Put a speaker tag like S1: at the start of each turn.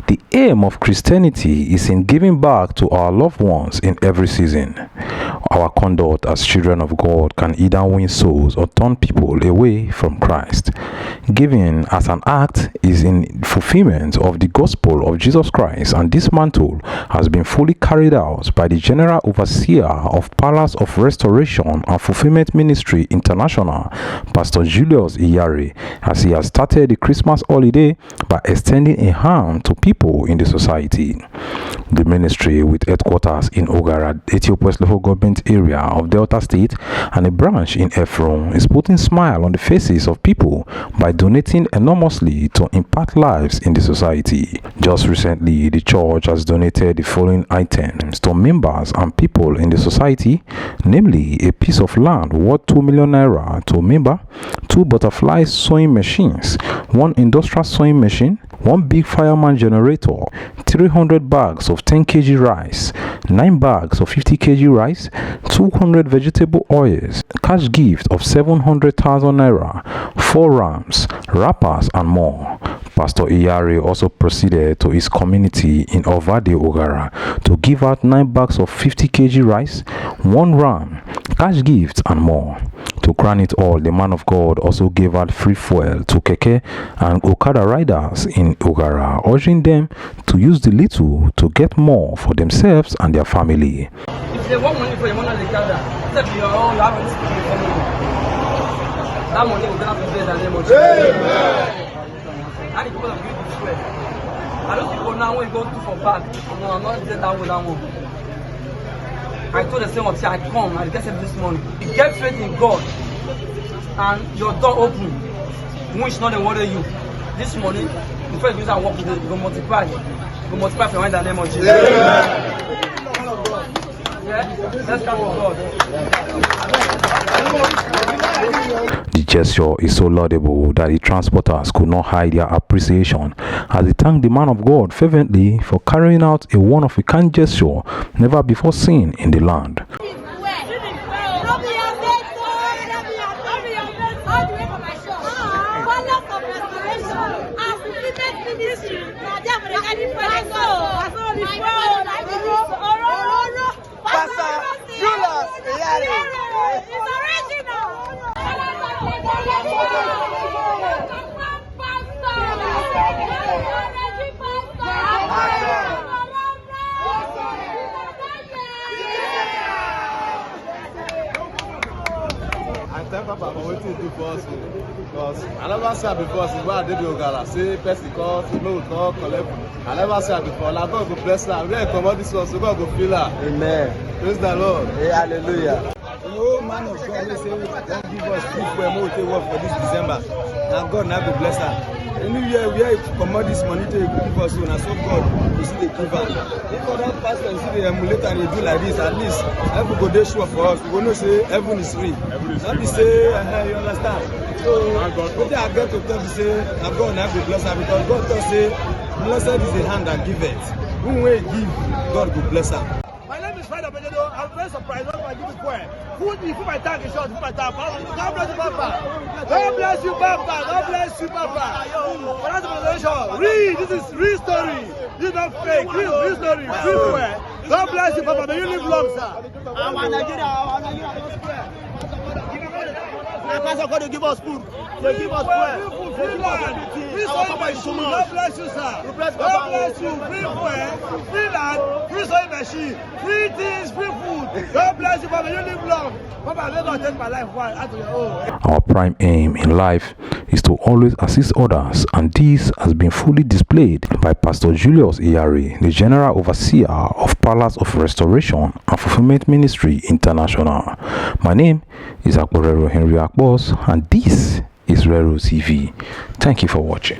S1: The aim of Christianity is in giving back to our loved ones in every season. Our conduct as children of God can either win souls or turn people away from Christ. Giving as an act is in fulfillment of the gospel of Jesus Christ, and this mantle has been fully carried out by the General Overseer of Palace of Restoration and Fulfillment Ministry International, Pastor Julius Iyare, as he has started the Christmas holiday by extending a hand to people in the society. The ministry, with headquarters in Ogara, Ethiopia's local government area of Delta State, and a branch in Ephron, is putting smile on the faces of people by donating enormously to impact lives in the society. Just recently, the church has donated the following items to members and people in the society, namely a piece of land worth 2 million naira to a member, 2 butterfly sewing machines, 1 industrial sewing machine, 1 big fireman generator, 300 bags of 10 kg rice, 9 bags of 50 kg rice, 200 vegetable oils, cash gift of 700,000 naira, 4 rams, wrappers, and more. Pastor Iyare also proceeded to his community in Ovade Ogara to give out 9 bags of 50 kg rice, 1 ram, cash gifts, and more. To crown it all, the man of God also gave out free fuel to Keke and Okada riders in Ogara, urging them to use the little to get more for themselves and their family.
S2: If they want money for your money, except your own, you have to speak for money. That money will come to the name of Jesus. And the people are going to swear. I don't people now when you go to for back, I'm not dead that way, that one. I told the same of say I come, I get them this morning. You get faith in God and your door open, which not the water you. This morning, before you use that work, you go multiply. You go multiply for in the name of Jesus. Yeah? Let's come with God.
S1: The gesture is so laudable that the transporters could not hide their appreciation as they thanked the man of God fervently for carrying out a one-of-a-kind gesture never before seen in the land.
S3: I thank Papa for what you do for us because I never said before since I did the Ogara. Say person call, no call, collect. I never said before. Like God go bless her. We come out this one, so God go feel her. Amen. Praise the Lord. Hey, hallelujah. Oh man of God, we say don't give us free for more to work for this December. Now God now go bless her. Anywhere we are come out this money to give us soon, and so God will see the giver. If other pastors see the emulator and they do like this, at least heaven go dey sure for us. We go know say heaven is free. Not be say you understand. So what I get to tell you say that God now go bless her because God does say blessed is the hand that giveth. Who will give, God will bless her.
S4: My name is Friday Benedo. I'm very surprised when I give you prayer. Put my tag in short, put my tag. God bless you, Papa. God bless you, Papa. God bless you, Papa. For that presentation, read. This is real story. This is not fake. Real story. Real prayer. God bless you, Papa. May you live long, sir. Our Nigeria don't square. Pastor God to give us food. They give us prayer. They give us everything. Our Papa is so much. God bless you, sir. God bless you. Free prayer, free land, free sewing machine, free things, free food. God bless you, Papa. You live long. Papa, let us take my life one out of your own.
S1: Our prime aim in life is to always assist others, and this has been fully displayed by Pastor Julius Iyare, the General Overseer of Palace of Restoration and Fulfillment Ministry International. My name is Akborero Henry Akbos, and this is Rero TV. Thank you for watching.